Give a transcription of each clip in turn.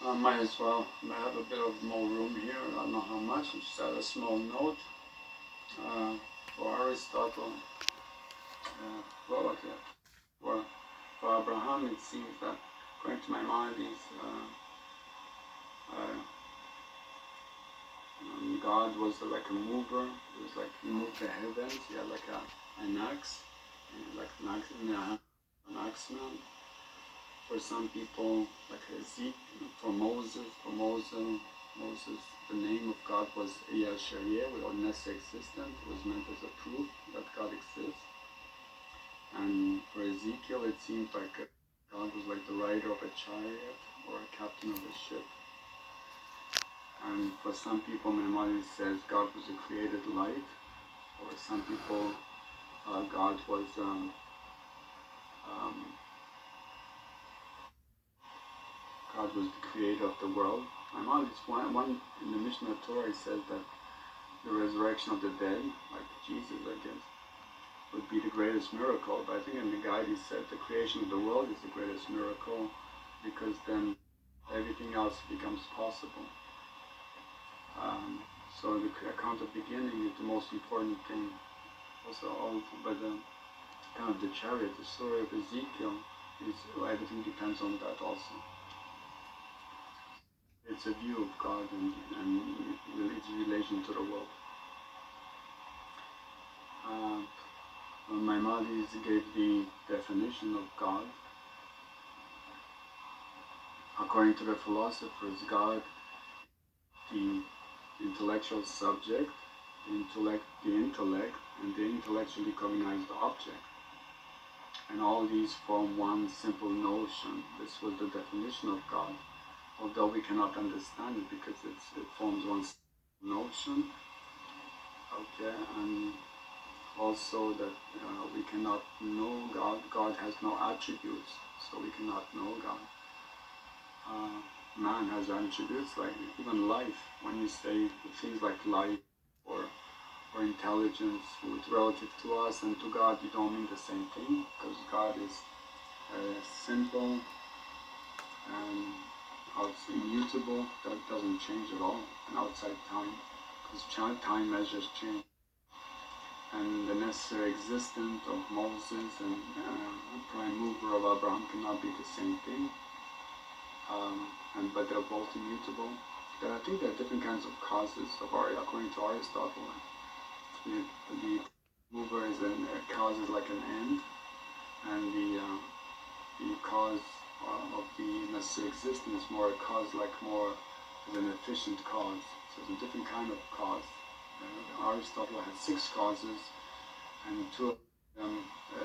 Might as well. I have a bit of more room here. I don't know how much. Just add a small note. For Aristotle, well, okay. For Abraham, it seems that, according to Maimonides, God was like a mover. It was like he moved the heavens. He had like an axe, like an axeman. For some people, like Ezekiel, for Moses, the name of God was El Shaddai, or Ness-existent. It was meant as a proof that God exists. And for Ezekiel, it seemed like God was like the rider of a chariot or a captain of a ship. And for some people, Maimonides says God was a created light, or some people, God was God was the creator of the world. Maimonides, one in the Mishnah Torah, he says that the resurrection of the dead, like Jesus, I guess, would be the greatest miracle. But I think in the guide he said the creation of the world is the greatest miracle, because then everything else becomes possible. So the account of beginning is the most important thing. Also, but the account of the chariot, the story of Ezekiel, is everything depends on that also. It's a view of God and its relation to the world. Maimonides gave the definition of God. According to the philosophers, God, the intellectual subject, the intellect, and the intellectually cognized object. And all these form one simple notion. This was the definition of God, although we cannot understand it because it forms one notion. Okay, and also that we cannot know God. God has no attributes, so we cannot know God. Man has attributes, like even life. When you say things like life or intelligence, with relative to us and to God, you don't mean the same thing, because God is simple and also immutable. That doesn't change at all, and outside time, because time measures change. And the necessary existence of Moses and prime mover of Abraham cannot be the same thing. But they're both immutable. I think there are different kinds of causes according to Aristotle. The mover is a cause is like an end, and the cause of the necessary existence is more a cause, like more as an efficient cause. So it's a different kind of cause. Aristotle had 6 causes, and 2 of them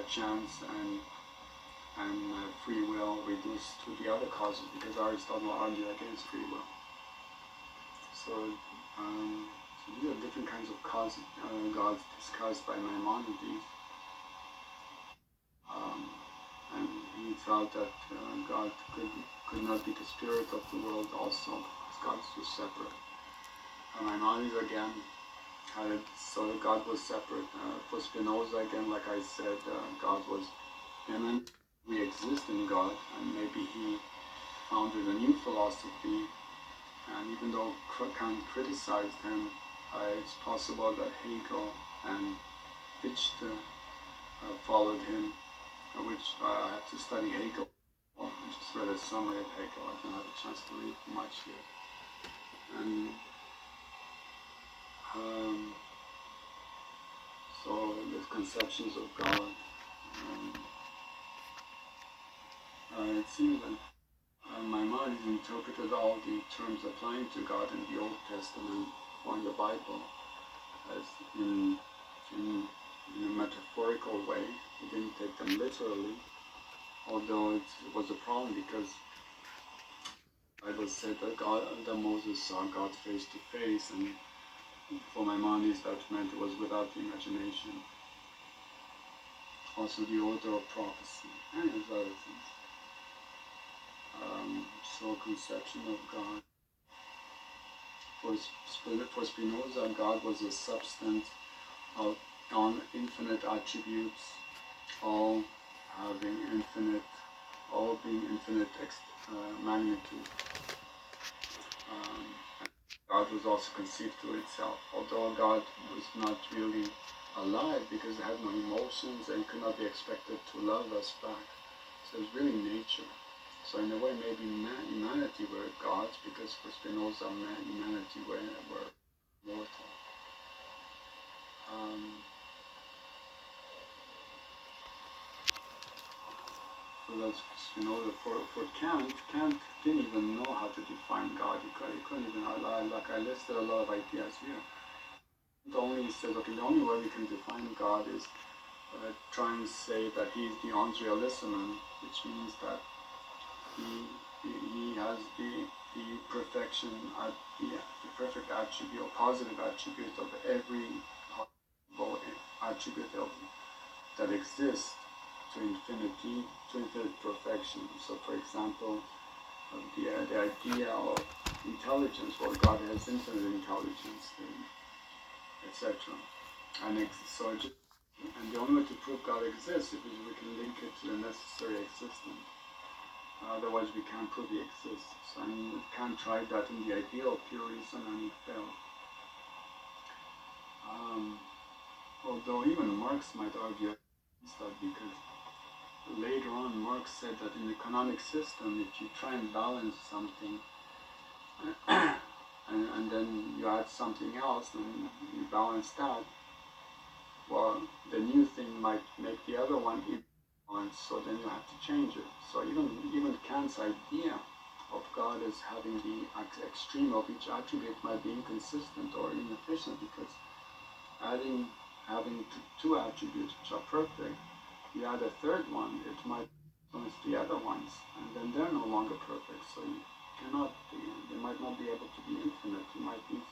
chance and free will reduced to the other causes, because Aristotle argued against free will. So these are different kinds of causes, gods discussed by Maimonides. And he thought that God could not be the spirit of the world also, because God is too separate. Maimonides again had it, so God was separate. For Spinoza again, like I said, God was immanent. We exist in God, and maybe he founded a new philosophy. And even though Kant criticized him, it's possible that Hegel and Fichte followed him, which I have to study Hegel. Well, I just read a summary of Hegel. I didn't have a chance to read much yet. And so the conceptions of God, it seems that Maimonides interpreted all the terms applying to God in the Old Testament or in the Bible as in a metaphorical way. He didn't take them literally, although it was a problem because the Bible said that Moses saw God face to face, and for Maimonides that meant it was without the imagination. Also the order of prophecy, and there's other things. So conception of God. For Spinoza, God was a substance of infinite attributes, all being infinite magnitude. God was also conceived to itself, although God was not really alive because it had no emotions and could not be expected to love us back. So it's really nature. So in a way, maybe humanity were gods because for Spinoza, humanity were mortal. So that's Spinoza. For Kant didn't even know how to define God. He couldn't even, like I listed a lot of ideas here. The only says, okay, the only way we can define God is try and say that he's the ons realissimum, which means that he has the perfection, the perfect attribute or positive attribute of every possible attribute that exists to infinity, to infinite perfection. So, for example, the idea of intelligence, where God has infinite intelligence, etc. And the only way to prove God exists is if we can link it to the necessary existence. Otherwise, we can't prove he exists. So we can't try that in the ideal pure reason, and he failed. Although even Marx might argue against that, because later on Marx said that in the canonic system, if you try and balance something, and then you add something else, and you balance that, well, the new thing might make the other one imbalanced, so then you have to change it. So even Kant's idea of God as having the extreme of each attribute might be inconsistent or inefficient, because having two attributes which are perfect, you add a third one, it might influence the other ones, and then they're no longer perfect. So you cannot they might not be able to be infinite. You might need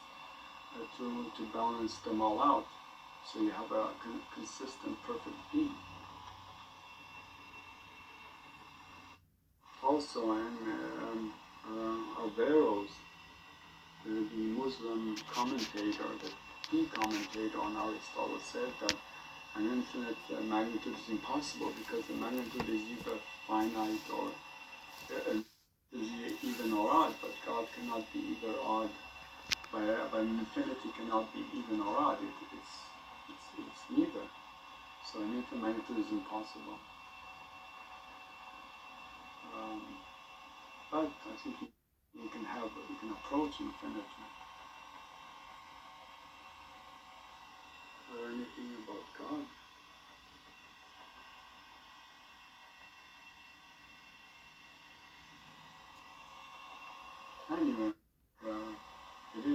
to balance them all out, so you have a consistent, perfect being. Also, Averroes, the Muslim commentator, the key commentator on Aristotle, said that an infinite magnitude is impossible because the magnitude is either finite or is even or odd, but God cannot be either odd. But infinity cannot be even or odd. It's neither. So an infinite magnitude is impossible. But I think you can approach infinity. Or anything about God. Anyway, it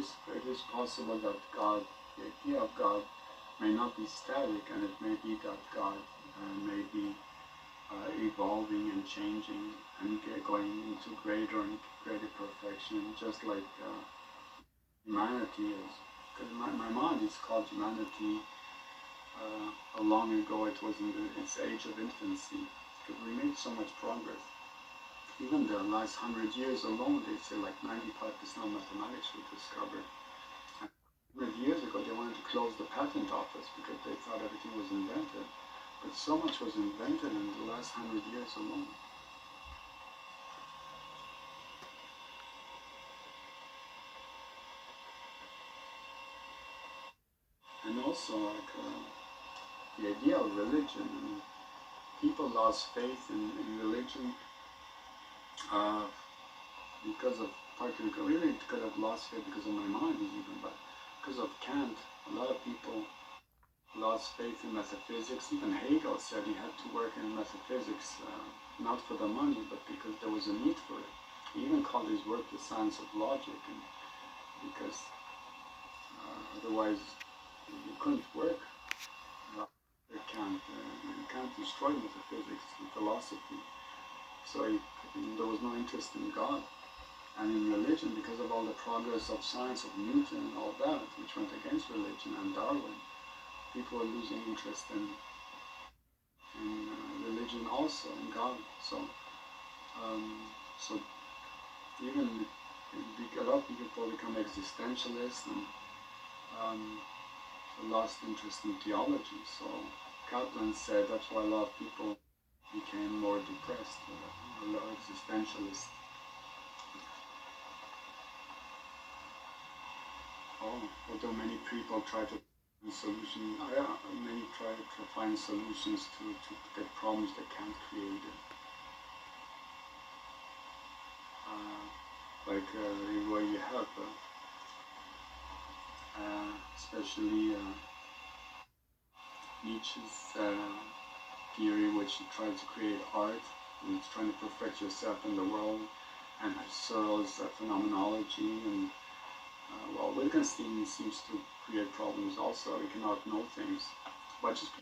is possible that God, the idea of God, may not be static, and it may be that God may be evolving and changing and going into greater and greater perfection, just like humanity is. Because my mind is called humanity. Long ago, it was in its age of infancy, because we made so much progress. Even the last 100 years alone, they say like 95% of mathematics was discovered. 100 years ago, they wanted to close the patent office because they thought everything was invented. But so much was invented in the last 100 years alone. And also, like, the idea of religion. I mean, people lost faith in religion because of, really could have lost faith because of Maimonides even, but because of Kant, a lot of people lost faith in metaphysics. Even Hegel said he had to work in metaphysics, not for the money, but because there was a need for it. He even called his work the science of logic, and because otherwise you couldn't work. Kant destroyed metaphysics and philosophy, so there was no interest in God. And in religion, because of all the progress of science, of Newton and all that, which went against religion, and Darwin, people are losing interest in religion also, in God. So even a lot of people become existentialists and lost interest in theology. So Kaplan said that's why a lot of people became more depressed, a lot of existentialists. although many people try to find solutions, many try to find solutions to get problems they can't create. Where you have, especially Nietzsche's theory, which tries to create art and it's trying to perfect yourself in the world, and Searle's phenomenology, and Wittgenstein seems to create problems also. You cannot know things, but just